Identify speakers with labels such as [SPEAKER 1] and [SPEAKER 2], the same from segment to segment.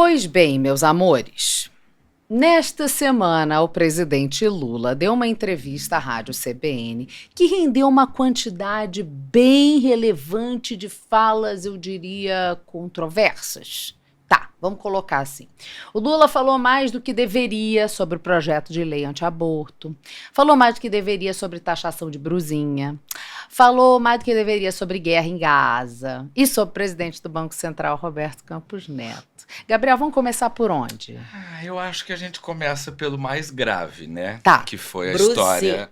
[SPEAKER 1] Pois bem, meus amores, nesta semana o presidente Lula deu uma entrevista à Rádio CBN que rendeu uma quantidade bem relevante de falas, eu diria, controversas. Tá, vamos colocar assim. O Lula falou mais do que deveria sobre o projeto de lei anti-aborto, falou mais do que deveria sobre taxação de brusinha, falou mais do que deveria sobre guerra em Gaza e sobre o presidente do Banco Central, Roberto Campos Neto. Gabriel, vamos começar por onde?
[SPEAKER 2] Eu acho que a gente começa pelo mais grave, né?
[SPEAKER 1] Tá.
[SPEAKER 2] Que foi a história...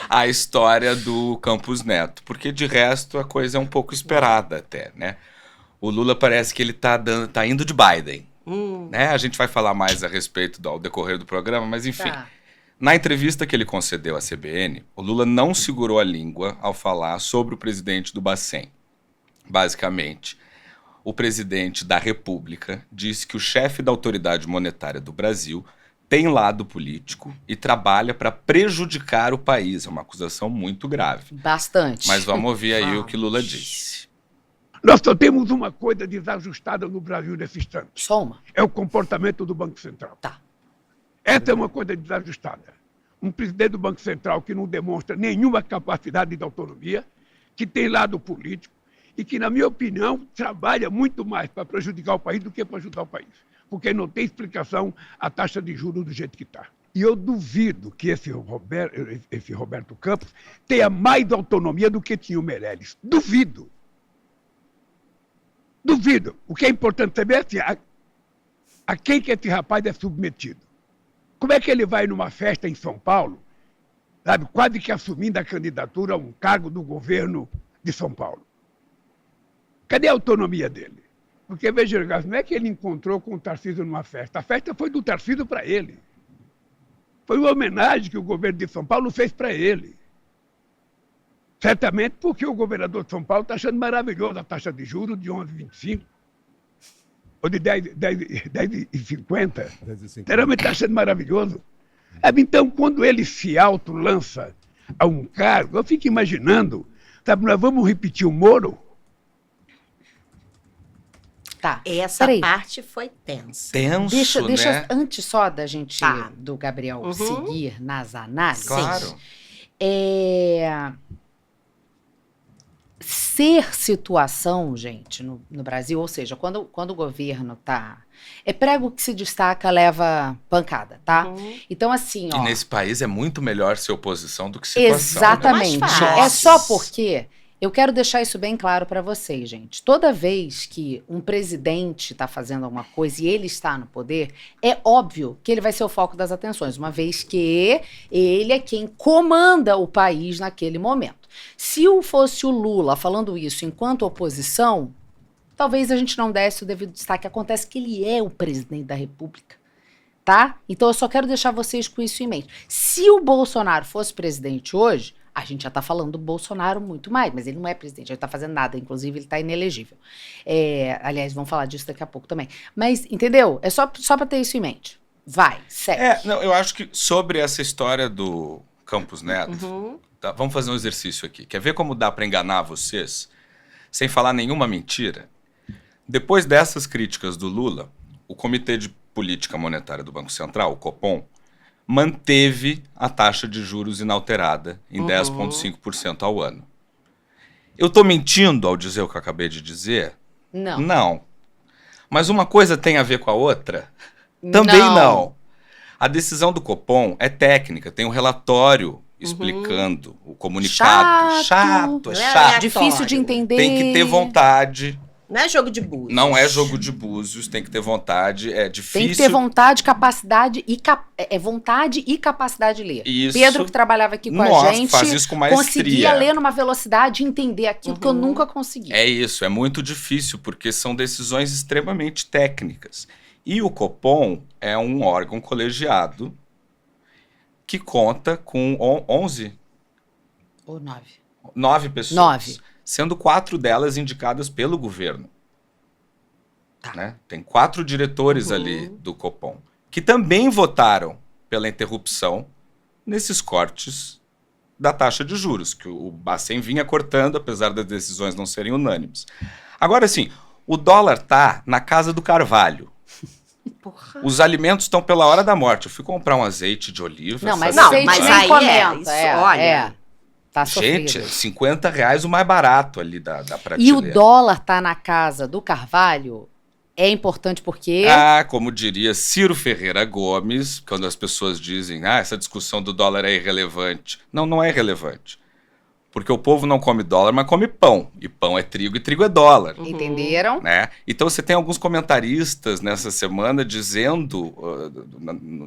[SPEAKER 2] a história do Campos Neto. Porque, de resto, a coisa é um pouco esperada até, né? O Lula parece que ele tá indo de Biden. Né? A gente vai falar mais a respeito ao decorrer do programa, mas enfim.
[SPEAKER 1] Tá.
[SPEAKER 2] Na entrevista que ele concedeu à CBN, o Lula não segurou a língua ao falar sobre o presidente do Bacen. Basicamente, o presidente da República disse que o chefe da autoridade monetária do Brasil tem lado político e trabalha para prejudicar o país. É uma acusação muito grave.
[SPEAKER 1] Bastante.
[SPEAKER 2] Mas vamos ouvir aí o que Lula disse.
[SPEAKER 3] Nós só temos uma coisa desajustada no Brasil nesse instante.
[SPEAKER 1] Só uma.
[SPEAKER 3] É o comportamento do Banco Central.
[SPEAKER 1] Tá.
[SPEAKER 3] Essa é uma coisa desajustada. Um presidente do Banco Central que não demonstra nenhuma capacidade de autonomia, que tem lado político e que, na minha opinião, trabalha muito mais para prejudicar o país do que para ajudar o país. Porque não tem explicação a taxa de juros do jeito que está. E eu duvido que esse Roberto Campos tenha mais autonomia do que tinha o Meirelles. Duvido. Duvido. O que é importante saber é assim, a quem que esse rapaz é submetido. Como é que ele vai numa festa em São Paulo, sabe, quase que assumindo a candidatura a um cargo do governo de São Paulo? Cadê a autonomia dele? Porque, veja, não é que ele encontrou com o Tarcísio numa festa. A festa foi do Tarcísio para ele. Foi uma homenagem que o governo de São Paulo fez para ele. Certamente porque o governador de São Paulo está achando maravilhoso a taxa de juros de 11,25 ou de 10,50. Realmente está achando maravilhoso. Então, quando ele se autolança a um cargo, eu fico imaginando, sabe, nós vamos repetir o Moro?
[SPEAKER 1] Tá.
[SPEAKER 4] Essa
[SPEAKER 1] Peraí.
[SPEAKER 4] parte foi tensa.
[SPEAKER 2] Tenso,
[SPEAKER 1] Deixa
[SPEAKER 2] né?
[SPEAKER 1] antes só da gente,
[SPEAKER 4] Tá.
[SPEAKER 1] do Gabriel, seguir nas análises.
[SPEAKER 2] Claro.
[SPEAKER 1] Ser situação, gente, no Brasil, ou seja, quando o governo tá... É prego que se destaca, leva pancada, tá? Então, assim, ó...
[SPEAKER 2] E nesse país é muito melhor ser oposição do que situação.
[SPEAKER 1] Exatamente.
[SPEAKER 4] Né? Mais fácil.
[SPEAKER 1] É só porque... Eu quero deixar isso bem claro para vocês, gente. Toda vez que um presidente está fazendo alguma coisa e ele está no poder, é óbvio que ele vai ser o foco das atenções, uma vez que ele é quem comanda o país naquele momento. Se fosse o Lula falando isso enquanto oposição, talvez a gente não desse o devido destaque. Acontece que ele é o presidente da República, tá? Então eu só quero deixar vocês com isso em mente. Se o Bolsonaro fosse presidente hoje, a gente já tá falando do Bolsonaro muito mais, mas ele não é presidente, ele não tá fazendo nada, inclusive ele tá inelegível. Aliás, vamos falar disso daqui a pouco também. Mas, entendeu? É só pra ter isso em mente. Vai, segue.
[SPEAKER 2] Eu acho que sobre essa história do Campos Neto, tá, vamos fazer um exercício aqui. Quer ver como dá pra enganar vocês, sem falar nenhuma mentira? Depois dessas críticas do Lula, o Comitê de Política Monetária do Banco Central, o Copom, manteve a taxa de juros inalterada em 10,5% ao ano. Eu estou mentindo ao dizer o que eu acabei de dizer?
[SPEAKER 1] Não.
[SPEAKER 2] Não. Mas uma coisa tem a ver com a outra? Também não. A decisão do Copom é técnica, tem um relatório explicando o comunicado.
[SPEAKER 1] Chato.
[SPEAKER 2] É chato.
[SPEAKER 1] Difícil de entender.
[SPEAKER 2] Tem que ter vontade.
[SPEAKER 4] Não é jogo de búzios.
[SPEAKER 2] Não é jogo de búzios, tem que ter vontade, é difícil.
[SPEAKER 1] Tem que ter vontade, capacidade vontade e capacidade de ler.
[SPEAKER 2] Isso.
[SPEAKER 1] Pedro, que trabalhava aqui com a gente,
[SPEAKER 2] faz isso com maestria.
[SPEAKER 1] conseguia ler numa velocidade e entender aquilo que eu nunca consegui.
[SPEAKER 2] É isso, é muito difícil, porque são decisões extremamente técnicas. E o Copom é um órgão colegiado que conta com 11...
[SPEAKER 1] Ou
[SPEAKER 2] 9 pessoas.
[SPEAKER 1] 9.
[SPEAKER 2] Sendo 4 delas indicadas pelo governo.
[SPEAKER 1] Tá.
[SPEAKER 2] Né? Tem 4 diretores ali do Copom, que também votaram pela interrupção nesses cortes da taxa de juros, que o Bacen vinha cortando, apesar das decisões não serem unânimes. Agora, assim, O dólar tá na casa do Carvalho.
[SPEAKER 4] Porra.
[SPEAKER 2] Os alimentos estão pela hora da morte. Eu fui comprar um azeite de oliva.
[SPEAKER 1] Não, mas
[SPEAKER 2] essa
[SPEAKER 1] azeite
[SPEAKER 4] mas
[SPEAKER 2] semana.
[SPEAKER 1] nem
[SPEAKER 4] aí
[SPEAKER 1] comenta.
[SPEAKER 4] isso, olha.
[SPEAKER 1] Tá
[SPEAKER 2] Gente,
[SPEAKER 1] sofrido.
[SPEAKER 2] R$50 o mais barato ali da prateleira.
[SPEAKER 1] E o dólar tá na casa do Carvalho é importante porque...
[SPEAKER 2] Ah, como diria Ciro Ferreira Gomes, quando as pessoas dizem, essa discussão do dólar é irrelevante. Não, não é irrelevante. Porque o povo não come dólar, mas come pão. E pão é trigo e trigo é dólar.
[SPEAKER 1] Entenderam?
[SPEAKER 2] Né? Então você tem alguns comentaristas nessa semana dizendo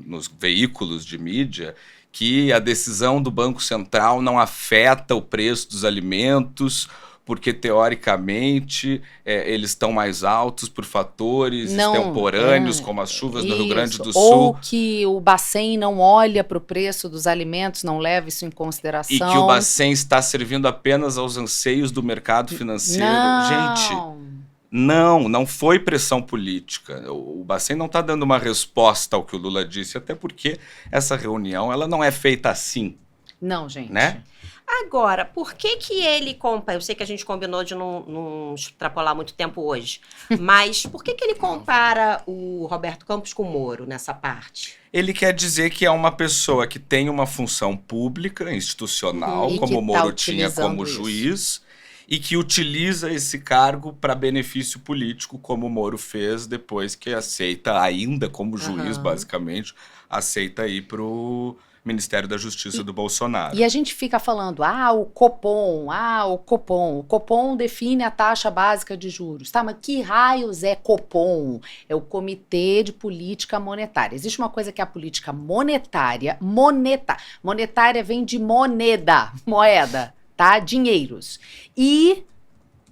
[SPEAKER 2] nos veículos de mídia que a decisão do Banco Central não afeta o preço dos alimentos, porque teoricamente eles estão mais altos por fatores extemporâneos, como as chuvas do Rio Grande do Sul.
[SPEAKER 1] Ou que o Bacen não olha para o preço dos alimentos, não leva isso em consideração.
[SPEAKER 2] E que o Bacen está servindo apenas aos anseios do mercado financeiro. Gente, não foi pressão política. O Bacen não está dando uma resposta ao que o Lula disse, até porque essa reunião ela não é feita assim.
[SPEAKER 1] Não, gente.
[SPEAKER 2] Né?
[SPEAKER 4] Agora, por que ele compara? Eu sei que a gente combinou de não extrapolar muito tempo hoje, mas por que ele compara o Roberto Campos com o Moro nessa parte?
[SPEAKER 2] Ele quer dizer que é uma pessoa que tem uma função pública, institucional,
[SPEAKER 1] E
[SPEAKER 2] como
[SPEAKER 1] que
[SPEAKER 2] o Moro
[SPEAKER 1] tá
[SPEAKER 2] tinha como
[SPEAKER 1] utilizando
[SPEAKER 2] juiz, e que utiliza esse cargo para benefício político, como o Moro fez depois que aceita, ainda como juiz, basicamente, aceita ir para o Ministério da Justiça do Bolsonaro.
[SPEAKER 1] E a gente fica falando, o Copom. O Copom define a taxa básica de juros. Tá, mas que raios é Copom? É o Comitê de Política Monetária. Existe uma coisa que é a política monetária. Monetária vem de moeda, tá? Dinheiros. E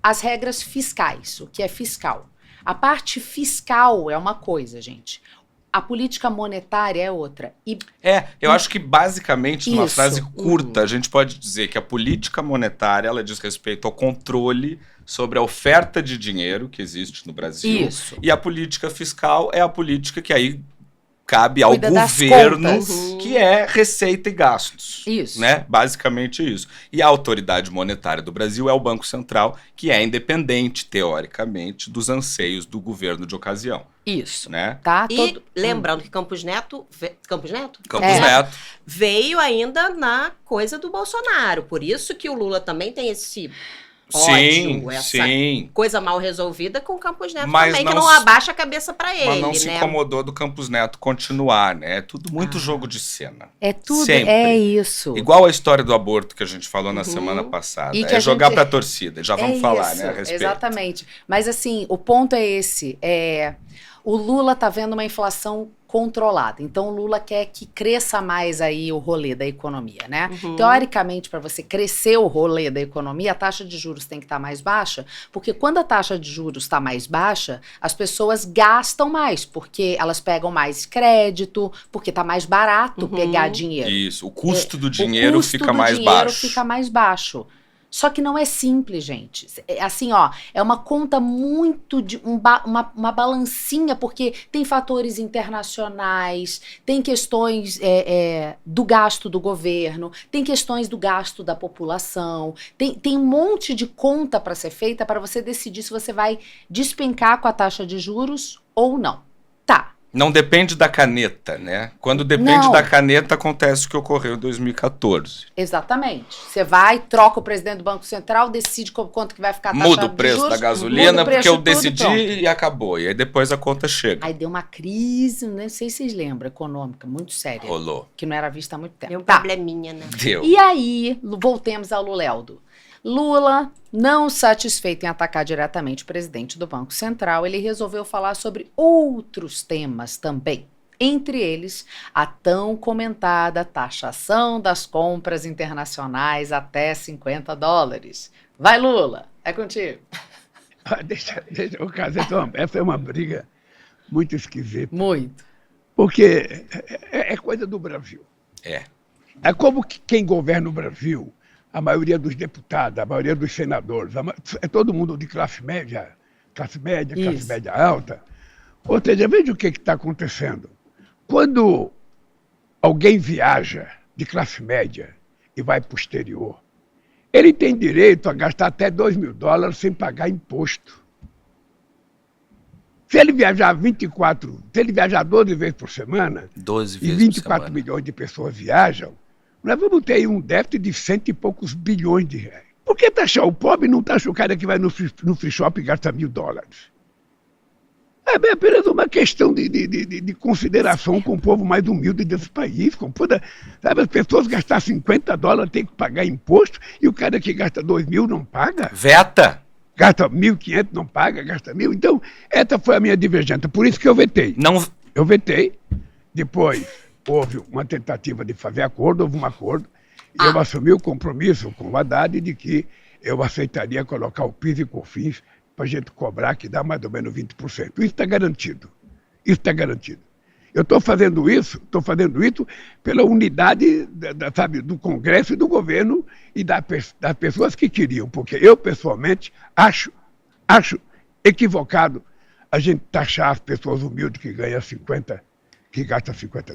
[SPEAKER 1] as regras fiscais, o que é fiscal. A parte fiscal é uma coisa, gente. A política monetária é outra.
[SPEAKER 2] Eu acho que basicamente, numa
[SPEAKER 1] Isso.
[SPEAKER 2] frase curta, a gente pode dizer que a política monetária ela diz respeito ao controle sobre a oferta de dinheiro que existe no Brasil.
[SPEAKER 1] Isso.
[SPEAKER 2] E a política fiscal é a política que aí cabe ao
[SPEAKER 1] Cuida das
[SPEAKER 2] governo,
[SPEAKER 1] contas.
[SPEAKER 2] que é receita e gastos.
[SPEAKER 1] Isso.
[SPEAKER 2] Né? Basicamente isso. E a autoridade monetária do Brasil é o Banco Central, que é independente, teoricamente, dos anseios do governo de ocasião.
[SPEAKER 1] Isso.
[SPEAKER 2] Né?
[SPEAKER 1] Tá?
[SPEAKER 4] E lembrando que Campos Neto
[SPEAKER 2] Campos Neto.
[SPEAKER 4] veio ainda na coisa do Bolsonaro. Por isso que o Lula também tem esse
[SPEAKER 2] Sim,
[SPEAKER 4] ódio, essa
[SPEAKER 2] sim.
[SPEAKER 4] coisa mal resolvida com o Campos Neto
[SPEAKER 2] Mas
[SPEAKER 4] também,
[SPEAKER 2] não
[SPEAKER 4] que não
[SPEAKER 2] se-
[SPEAKER 4] abaixa a cabeça pra ele,
[SPEAKER 2] Mas não se
[SPEAKER 4] né?
[SPEAKER 2] incomodou do Campos Neto continuar, né? É tudo muito jogo de cena.
[SPEAKER 1] É tudo,
[SPEAKER 2] Sempre.
[SPEAKER 1] é isso.
[SPEAKER 2] Igual a história do aborto que a gente falou na semana passada.
[SPEAKER 1] E que
[SPEAKER 2] É
[SPEAKER 1] a
[SPEAKER 2] jogar
[SPEAKER 1] gente-
[SPEAKER 2] pra torcida. Já vamos falar,
[SPEAKER 1] isso,
[SPEAKER 2] né, a respeito.
[SPEAKER 1] Exatamente. Mas assim, o ponto é esse. O Lula tá vendo uma inflação controlada. Então o Lula quer que cresça mais aí o rolê da economia, né? Teoricamente, para você crescer o rolê da economia, a taxa de juros tem que estar mais baixa, porque quando a taxa de juros está mais baixa, as pessoas gastam mais, porque elas pegam mais crédito, porque tá mais barato pegar dinheiro.
[SPEAKER 2] Isso. O custo do dinheiro
[SPEAKER 1] O custo
[SPEAKER 2] fica
[SPEAKER 1] do
[SPEAKER 2] mais
[SPEAKER 1] dinheiro
[SPEAKER 2] baixo.
[SPEAKER 1] fica mais baixo. Só que não é simples, gente. É assim, é uma conta muito de uma balancinha, porque tem fatores internacionais, tem questões do gasto do governo, tem questões do gasto da população, tem um monte de conta para ser feita para você decidir se você vai despencar com a taxa de juros ou não. Tá.
[SPEAKER 2] Não depende da caneta, né? Quando depende
[SPEAKER 1] Não.
[SPEAKER 2] da caneta, acontece o que ocorreu em 2014.
[SPEAKER 1] Exatamente. Você vai, troca o presidente do Banco Central, decide quanto que vai ficar a taxa
[SPEAKER 2] Muda o
[SPEAKER 1] de
[SPEAKER 2] preço
[SPEAKER 1] juros,
[SPEAKER 2] da
[SPEAKER 1] muda
[SPEAKER 2] gasolina,
[SPEAKER 1] o preço
[SPEAKER 2] porque eu
[SPEAKER 1] de tudo,
[SPEAKER 2] decidi
[SPEAKER 1] pronto.
[SPEAKER 2] e acabou. E aí depois a conta chega.
[SPEAKER 1] Aí deu uma crise, não sei se vocês lembram, econômica, muito séria.
[SPEAKER 2] Rolou.
[SPEAKER 1] Que não era vista há muito tempo.
[SPEAKER 4] Tem um
[SPEAKER 1] Tá.
[SPEAKER 4] probleminha, né?
[SPEAKER 2] Deu.
[SPEAKER 1] E aí, voltemos ao Luleldo. Lula, não satisfeito em atacar diretamente o presidente do Banco Central, ele resolveu falar sobre outros temas também. Entre eles, a tão comentada taxação das compras internacionais até $50. Vai, Lula, é contigo.
[SPEAKER 3] Deixa eu casar. Essa é uma briga muito esquisita.
[SPEAKER 1] Muito.
[SPEAKER 3] Porque é coisa do Brasil.
[SPEAKER 2] É.
[SPEAKER 3] É como que quem governa o Brasil, a maioria dos deputados, a maioria dos senadores, é todo mundo de classe média classe
[SPEAKER 1] Isso.
[SPEAKER 3] média alta. Ou seja, veja o que está acontecendo. Quando alguém viaja de classe média e vai para o exterior, ele tem direito a gastar até $2.000 sem pagar imposto. Se ele viajar 12 vezes por semana,
[SPEAKER 2] 12
[SPEAKER 3] e
[SPEAKER 2] vezes
[SPEAKER 3] 24
[SPEAKER 2] por semana.
[SPEAKER 3] milhões de pessoas viajam, nós vamos ter aí um déficit de 100 e poucos bilhões de reais. Por que taxar o pobre e não taxar o cara que vai no free shop e gasta $1.000? É apenas uma questão de consideração com o povo mais humilde desse país. Sabe, as pessoas gastar $50 tem que pagar imposto e o cara que gasta 2.000 não paga?
[SPEAKER 2] Veta!
[SPEAKER 3] Gasta 1.500 não paga, gasta 1.000. Então, essa foi a minha divergência. Por isso que eu vetei.
[SPEAKER 2] Não...
[SPEAKER 3] Eu vetei. Depois, houve uma tentativa de fazer acordo, houve um acordo. E eu assumi o compromisso com o Haddad de que eu aceitaria colocar o PIS e COFINS para a gente cobrar, que dá mais ou menos 20%. Isso está garantido. Isso está garantido. Eu estou fazendo isso pela unidade sabe, do Congresso e do governo e das pessoas que queriam, porque eu, pessoalmente, acho equivocado a gente taxar as pessoas humildes que gastam $50.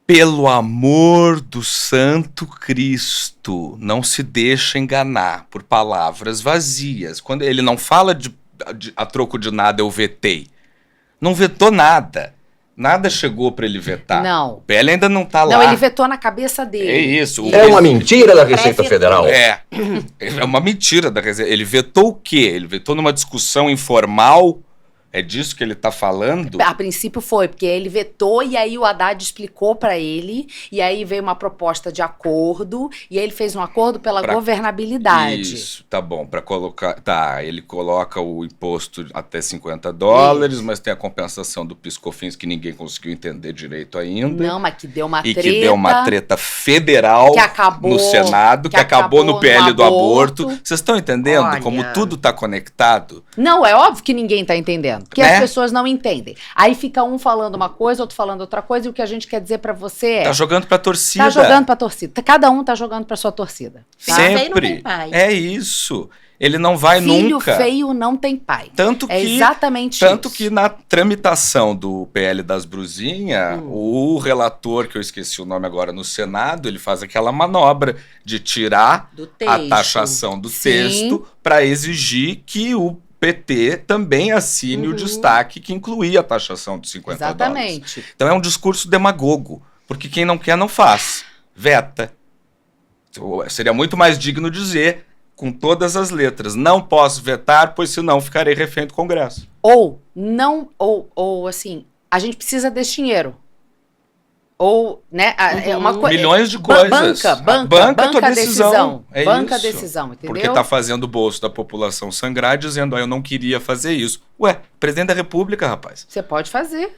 [SPEAKER 2] Pelo amor do Santo Cristo, não se deixa enganar por palavras vazias. Quando ele não fala a troco de nada, eu vetei. Não vetou nada. Nada chegou para ele vetar.
[SPEAKER 1] Não.
[SPEAKER 2] O PL ainda não está lá.
[SPEAKER 1] Não, ele vetou na cabeça dele.
[SPEAKER 2] É isso.
[SPEAKER 5] É uma mentira da Receita Federal.
[SPEAKER 2] É uma mentira da Receita. Ele vetou o quê? Ele vetou numa discussão informal? É disso que ele está falando?
[SPEAKER 1] A princípio foi, porque ele vetou e aí o Haddad explicou para ele, e aí veio uma proposta de acordo, e aí ele fez um acordo pela governabilidade.
[SPEAKER 2] Isso, tá bom, para colocar... Tá, ele coloca o imposto até $50,
[SPEAKER 1] Isso.
[SPEAKER 2] mas tem a compensação do PIS/COFINS que ninguém conseguiu entender direito ainda.
[SPEAKER 1] Não, mas que deu uma
[SPEAKER 2] E
[SPEAKER 1] treta.
[SPEAKER 2] que deu uma treta federal
[SPEAKER 1] que acabou,
[SPEAKER 2] no Senado, que acabou no PL do aborto. Vocês estão entendendo
[SPEAKER 4] Olha.
[SPEAKER 2] como tudo tá conectado?
[SPEAKER 1] Não, é óbvio que ninguém tá entendendo, porque
[SPEAKER 2] Né?
[SPEAKER 1] as pessoas não entendem. Aí fica um falando uma coisa, outro falando outra coisa, e o que a gente quer dizer pra você é...
[SPEAKER 2] Tá jogando pra torcida.
[SPEAKER 1] Tá jogando pra torcida. Cada um tá jogando pra sua torcida. Tá?
[SPEAKER 4] Feio não
[SPEAKER 2] Sempre.
[SPEAKER 4] tem pai.
[SPEAKER 2] É isso. Ele não vai
[SPEAKER 1] Filho
[SPEAKER 2] nunca.
[SPEAKER 1] feio não tem pai.
[SPEAKER 2] Tanto
[SPEAKER 1] É
[SPEAKER 2] que,
[SPEAKER 1] exatamente
[SPEAKER 2] tanto
[SPEAKER 1] isso.
[SPEAKER 2] que na tramitação do PL das Brusinhas, o relator, que eu esqueci o nome agora no Senado, ele faz aquela manobra de tirar
[SPEAKER 4] Do
[SPEAKER 2] a
[SPEAKER 4] texto.
[SPEAKER 2] taxação do
[SPEAKER 1] Sim.
[SPEAKER 2] texto para exigir que o PT também assine o destaque que incluía a taxação dos $50.
[SPEAKER 1] Exatamente.
[SPEAKER 2] Então é um discurso demagogo, porque quem não quer não faz, veta. Seria muito mais digno dizer, com todas as letras, não posso vetar, pois senão ficarei refém do Congresso.
[SPEAKER 1] Ou não, ou assim, a gente precisa desse dinheiro. Ou, né, é uma coisa...
[SPEAKER 2] Milhões de coisas.
[SPEAKER 1] Banca
[SPEAKER 2] a tua
[SPEAKER 1] a decisão.
[SPEAKER 2] É
[SPEAKER 1] Banca a
[SPEAKER 2] isso.
[SPEAKER 1] decisão, entendeu?
[SPEAKER 2] Porque tá fazendo o bolso da população sangrar, dizendo, eu não queria fazer isso. Ué, presidente da República, rapaz.
[SPEAKER 1] Você pode fazer,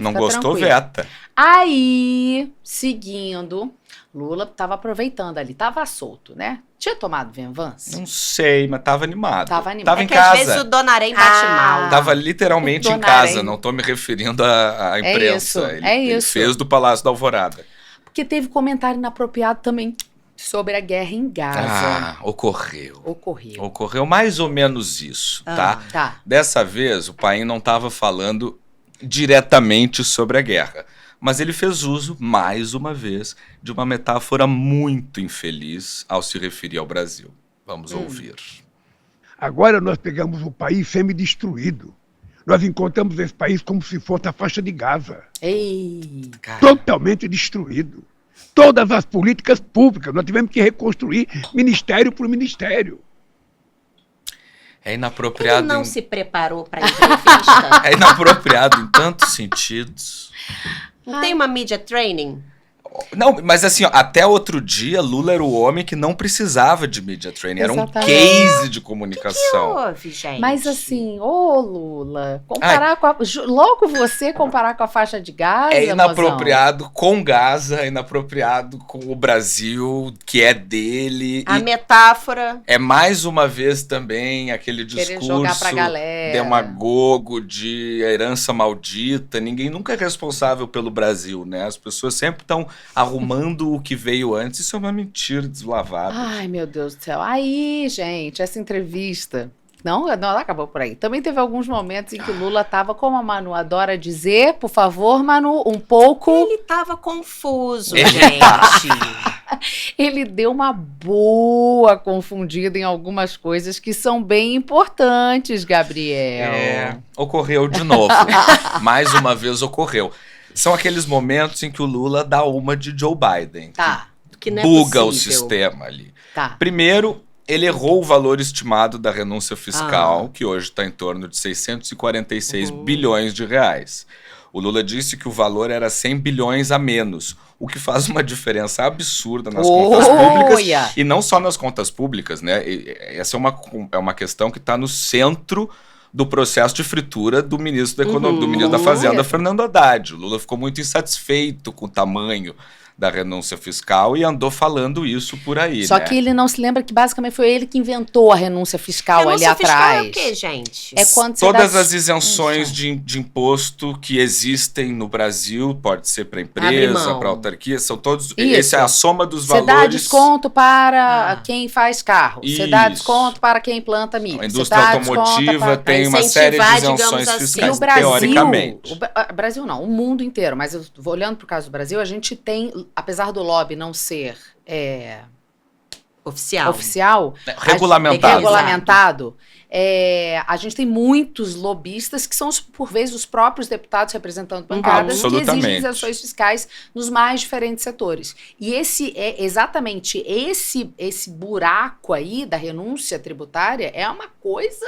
[SPEAKER 2] Não
[SPEAKER 1] fica
[SPEAKER 2] gostou,
[SPEAKER 1] tranquilo.
[SPEAKER 2] veta.
[SPEAKER 1] Aí, seguindo, Lula tava aproveitando ali, tava solto, né? Tinha tomado Venvance?
[SPEAKER 2] Não sei, mas tava animado.
[SPEAKER 1] Tava animado.
[SPEAKER 2] Tava
[SPEAKER 4] É
[SPEAKER 2] em
[SPEAKER 4] que às vezes
[SPEAKER 2] casa.
[SPEAKER 4] o Donarém bate mal.
[SPEAKER 2] Tava literalmente em
[SPEAKER 1] Donarém.
[SPEAKER 2] casa, não tô me referindo à imprensa.
[SPEAKER 1] isso,
[SPEAKER 2] Ele fez do Palácio da Alvorada.
[SPEAKER 1] Porque teve comentário inapropriado também sobre a guerra em Gaza.
[SPEAKER 2] Ocorreu.
[SPEAKER 1] Ocorreu.
[SPEAKER 2] Ocorreu mais ou menos isso, tá?
[SPEAKER 1] Tá.
[SPEAKER 2] Dessa vez, o Paim não estava falando diretamente sobre a guerra, mas ele fez uso, mais uma vez, de uma metáfora muito infeliz ao se referir ao Brasil. Vamos ouvir.
[SPEAKER 3] Agora nós pegamos o país semi-destruído. Nós encontramos esse país como se fosse a faixa de Gaza.
[SPEAKER 1] Ei.
[SPEAKER 2] Cara,
[SPEAKER 3] Totalmente destruído. Todas as políticas públicas, nós tivemos que reconstruir ministério por ministério.
[SPEAKER 2] é
[SPEAKER 4] Ele
[SPEAKER 2] inapropriado.
[SPEAKER 4] não se preparou para a entrevista.
[SPEAKER 2] É inapropriado em tantos sentidos.
[SPEAKER 4] Não tem uma media training?
[SPEAKER 2] Não, mas assim, ó, até outro dia, Lula era o homem que não precisava de media training. Era um
[SPEAKER 1] Exatamente.
[SPEAKER 2] case de
[SPEAKER 4] Que
[SPEAKER 2] comunicação.
[SPEAKER 4] houve, gente?
[SPEAKER 1] Mas assim, ô Lula, comparar com logo você comparar com a faixa de Gaza,
[SPEAKER 2] É
[SPEAKER 1] mozão.
[SPEAKER 2] inapropriado com Gaza, é inapropriado com o Brasil, que é dele.
[SPEAKER 4] A
[SPEAKER 2] E
[SPEAKER 4] metáfora.
[SPEAKER 2] é mais uma vez também aquele
[SPEAKER 1] Querer
[SPEAKER 2] discurso
[SPEAKER 1] jogar pra galera.
[SPEAKER 2] demagogo de herança maldita. Ninguém nunca é responsável pelo Brasil, né? As pessoas sempre estão arrumando o que veio antes. Isso é uma mentira deslavada.
[SPEAKER 1] Ai, meu Deus do céu. Aí, gente, essa entrevista... Não acabou por aí. Também teve alguns momentos em que o Lula tava, como a Manu adora dizer, por favor, Manu, um pouco...
[SPEAKER 4] Ele tava confuso,
[SPEAKER 2] Ele
[SPEAKER 4] gente.
[SPEAKER 1] Ele deu uma boa confundida em algumas coisas que são bem importantes, Gabriel.
[SPEAKER 2] Ocorreu de novo. Mais uma vez ocorreu. São aqueles momentos em que o Lula dá uma de Joe Biden.
[SPEAKER 1] Tá,
[SPEAKER 4] Que não é
[SPEAKER 2] Buga o
[SPEAKER 4] possível.
[SPEAKER 2] sistema ali.
[SPEAKER 1] tá.
[SPEAKER 2] Primeiro, ele errou o valor estimado da renúncia fiscal, que hoje está em torno de 646 bilhões de reais. O Lula disse que o valor era 100 bilhões a menos, o que faz uma diferença absurda nas contas públicas.
[SPEAKER 1] Olha!
[SPEAKER 2] E não só nas contas públicas, né? Essa é uma questão que está no centro do processo de fritura do ministro da Economia, do ministro da Fazenda, Fernando Haddad. O Lula ficou muito insatisfeito com o tamanho da renúncia fiscal e andou falando isso por aí,
[SPEAKER 1] Só
[SPEAKER 2] né?
[SPEAKER 1] que ele não se lembra que basicamente foi ele que inventou a renúncia fiscal
[SPEAKER 4] Renúncia
[SPEAKER 1] ali
[SPEAKER 4] fiscal
[SPEAKER 1] atrás.
[SPEAKER 4] é o quê, gente?
[SPEAKER 1] É quando você
[SPEAKER 2] Todas
[SPEAKER 1] dá-
[SPEAKER 2] as isenções de imposto que existem no Brasil, pode ser para empresa,
[SPEAKER 4] mão.
[SPEAKER 2] para autarquia, são todos.
[SPEAKER 1] Isso.
[SPEAKER 2] Essa é a soma dos
[SPEAKER 1] Você
[SPEAKER 2] valores.
[SPEAKER 1] dá desconto para quem faz carro. Você dá
[SPEAKER 2] Isso.
[SPEAKER 1] desconto para quem planta milho.
[SPEAKER 2] A
[SPEAKER 1] Você
[SPEAKER 2] indústria
[SPEAKER 1] dá desconto
[SPEAKER 2] automotiva
[SPEAKER 1] para-
[SPEAKER 2] tem uma
[SPEAKER 4] incentivar,
[SPEAKER 2] série de
[SPEAKER 4] digamos
[SPEAKER 2] isenções
[SPEAKER 4] assim.
[SPEAKER 1] E
[SPEAKER 2] fiscais,
[SPEAKER 1] o Brasil,
[SPEAKER 2] teoricamente.
[SPEAKER 1] Brasil não, o mundo inteiro, mas eu vou olhando para o caso do Brasil, a gente tem, apesar do lobby não ser
[SPEAKER 4] Oficial.
[SPEAKER 1] oficial,
[SPEAKER 2] Regulamentado.
[SPEAKER 1] regulamentado, a gente tem muitos lobistas que são, por vezes, os próprios deputados representando bancadas que exigem
[SPEAKER 2] Absolutamente.
[SPEAKER 1] isenções fiscais nos mais diferentes setores. E exatamente esse buraco aí da renúncia tributária é uma coisa.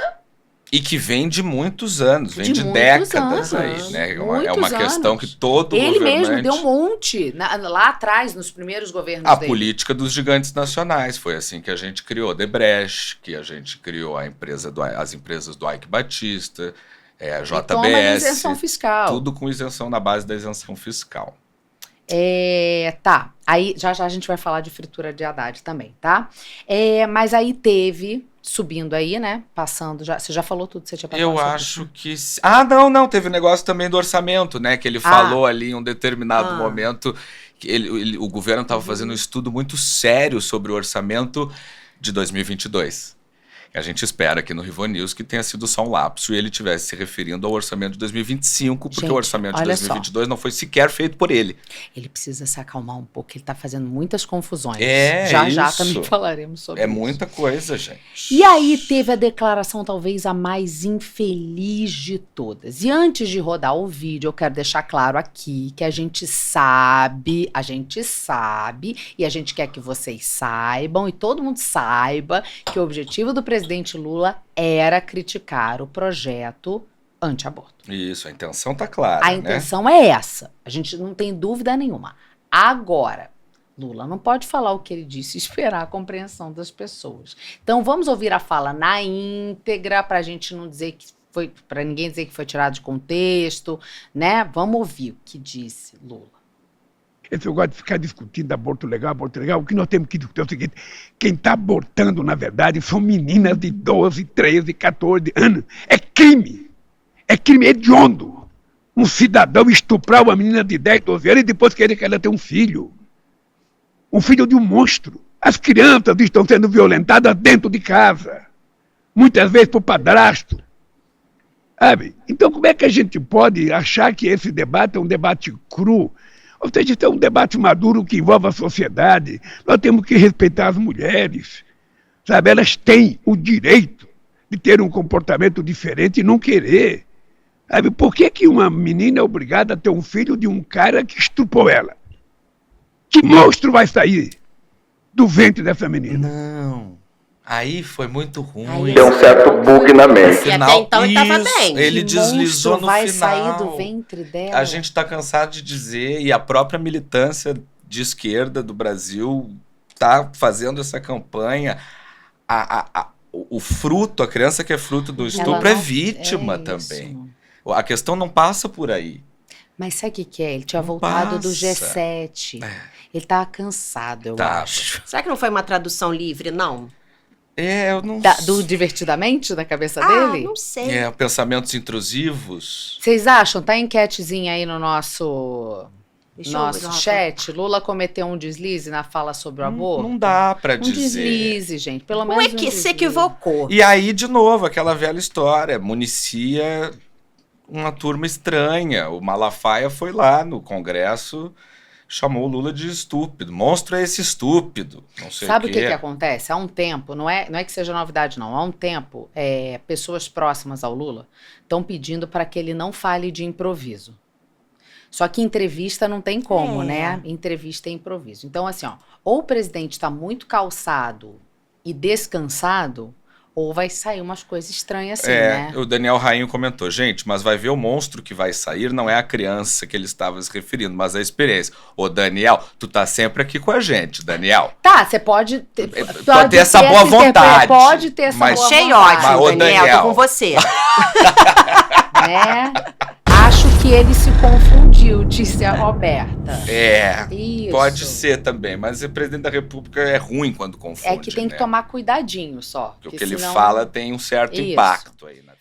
[SPEAKER 2] E que vem de muitos anos, vem
[SPEAKER 1] De
[SPEAKER 2] de
[SPEAKER 1] muitos
[SPEAKER 2] décadas
[SPEAKER 1] anos.
[SPEAKER 2] aí, né? É
[SPEAKER 1] Muitos
[SPEAKER 2] uma questão
[SPEAKER 1] anos.
[SPEAKER 2] que todo
[SPEAKER 1] Ele
[SPEAKER 2] governante...
[SPEAKER 1] mesmo deu um monte lá atrás, nos primeiros governos
[SPEAKER 2] A
[SPEAKER 1] dele.
[SPEAKER 2] política dos gigantes nacionais. Foi assim que a gente criou a Debrecht, que a gente criou as empresas do Ike Batista, a
[SPEAKER 1] E toma isenção
[SPEAKER 2] JBS,
[SPEAKER 1] fiscal.
[SPEAKER 2] tudo com isenção na base da isenção fiscal.
[SPEAKER 1] Tá, aí já a gente vai falar de fritura de Haddad também, tá? Mas aí teve, subindo aí, né, passando, você já falou tudo que você tinha pra falar
[SPEAKER 2] Eu
[SPEAKER 1] sobre
[SPEAKER 2] acho
[SPEAKER 1] isso.
[SPEAKER 2] que... não, teve o negócio também do orçamento, né? Que ele falou ali em um determinado momento que o governo estava fazendo um estudo muito sério sobre o orçamento de 2022. A gente espera aqui no Rivo News que tenha sido só um lapso e ele estivesse se referindo ao orçamento de 2025, porque
[SPEAKER 1] Gente,
[SPEAKER 2] o orçamento de
[SPEAKER 1] olha
[SPEAKER 2] 2022 não foi sequer feito por ele.
[SPEAKER 1] Ele precisa se acalmar um pouco, ele tá fazendo muitas confusões.
[SPEAKER 2] É,
[SPEAKER 1] já
[SPEAKER 2] isso.
[SPEAKER 1] também falaremos sobre
[SPEAKER 2] É
[SPEAKER 1] isso.
[SPEAKER 2] muita coisa, gente.
[SPEAKER 1] E aí teve a declaração talvez a mais infeliz de todas. E antes de rodar o vídeo, eu quero deixar claro aqui que a gente sabe, e a gente quer que vocês saibam, e todo mundo saiba, que o objetivo do presidente Lula era criticar o projeto anti-aborto.
[SPEAKER 2] Isso, a intenção tá clara,
[SPEAKER 1] A
[SPEAKER 2] né?
[SPEAKER 1] intenção é essa, a gente não tem dúvida nenhuma. Agora, Lula não pode falar o que ele disse e esperar a compreensão das pessoas. Então vamos ouvir a fala na íntegra pra gente não dizer que foi, para ninguém dizer que foi tirado de contexto, né? Vamos ouvir o que disse Lula.
[SPEAKER 3] Esse negócio de ficar discutindo aborto legal, o que nós temos que discutir é o seguinte: quem está abortando, na verdade, são meninas de 12, 13, 14 anos. É crime hediondo. Um cidadão estuprar uma menina de 10, 12 anos e depois querer que ela tenha um filho. Um filho de um monstro. As crianças estão sendo violentadas dentro de casa. Muitas vezes por padrasto. Sabe? Então como é que a gente pode achar que esse debate é um debate cru? Ou seja, isso é um debate maduro que envolve a sociedade. Nós temos que respeitar as mulheres. Sabe? Elas têm o direito de ter um comportamento diferente e não querer. Sabe? Por que uma menina é obrigada a ter um filho de um cara que estuprou ela? Que monstro vai sair do ventre dessa menina?
[SPEAKER 2] Não. Aí foi muito ruim.
[SPEAKER 1] Aí
[SPEAKER 5] Tem um certo bug na mente.
[SPEAKER 4] E até então ele tava bem.
[SPEAKER 2] Ele
[SPEAKER 1] Que
[SPEAKER 2] deslizou
[SPEAKER 1] monstro
[SPEAKER 2] no
[SPEAKER 1] vai
[SPEAKER 2] final.
[SPEAKER 1] sair do ventre dela?
[SPEAKER 2] A gente está cansado de dizer, e a própria militância de esquerda do Brasil está fazendo essa campanha. O fruto, a criança que é fruto do estupro é vítima também. A questão não passa por aí.
[SPEAKER 1] Mas sabe o que é? Ele tinha
[SPEAKER 2] Não
[SPEAKER 1] voltado do
[SPEAKER 2] passa.
[SPEAKER 1] G7. Ele tava cansado, eu
[SPEAKER 2] Tava.
[SPEAKER 1] acho.
[SPEAKER 4] Será que não foi uma tradução livre, não?
[SPEAKER 2] Eu não
[SPEAKER 1] Do Divertidamente, na cabeça
[SPEAKER 4] Ah,
[SPEAKER 1] dele?
[SPEAKER 4] não sei.
[SPEAKER 2] pensamentos intrusivos.
[SPEAKER 1] Vocês acham? Tá a enquetezinha aí no nosso
[SPEAKER 4] Deixa eu ver lá.
[SPEAKER 1] chat. Lula cometeu um deslize na fala sobre o aborto?
[SPEAKER 2] Não dá para
[SPEAKER 1] Um
[SPEAKER 2] dizer.
[SPEAKER 1] deslize, gente. Pelo
[SPEAKER 4] Não
[SPEAKER 1] menos
[SPEAKER 4] é que
[SPEAKER 1] um
[SPEAKER 4] se
[SPEAKER 1] deslize.
[SPEAKER 4] equivocou.
[SPEAKER 2] E aí, de novo, aquela velha história. Municia uma turma estranha. O Malafaia foi lá no Congresso chamou o Lula de estúpido. Monstro é esse estúpido. Não sei
[SPEAKER 1] Sabe
[SPEAKER 2] o
[SPEAKER 1] o que acontece? Há um tempo, não é que seja novidade, não. Há um tempo, pessoas próximas ao Lula estão pedindo para que ele não fale de improviso. Só que entrevista não tem como, né? Entrevista é improviso. Então, assim, ó, ou o presidente está muito calçado e descansado, ou vai sair umas coisas estranhas assim, né?
[SPEAKER 2] O Daniel Rainho comentou, gente, mas vai ver o monstro que vai sair, não é a criança que ele estava se referindo, mas a experiência. Ô, Daniel, tu tá sempre aqui com a gente, Daniel.
[SPEAKER 1] Tá, você pode ter,
[SPEAKER 2] pode ter essa boa vontade.
[SPEAKER 1] Pode ter essa boa vontade.
[SPEAKER 4] Achei ótimo,
[SPEAKER 2] Mas,
[SPEAKER 4] Daniel, tô com você.
[SPEAKER 1] Né? Acho que ele se confundiu, disse a Roberta. Isso.
[SPEAKER 2] Pode ser também, mas o presidente da República é ruim quando confunde.
[SPEAKER 1] É que tem que tomar cuidadinho só.
[SPEAKER 2] Porque o que ele fala tem um certo impacto aí na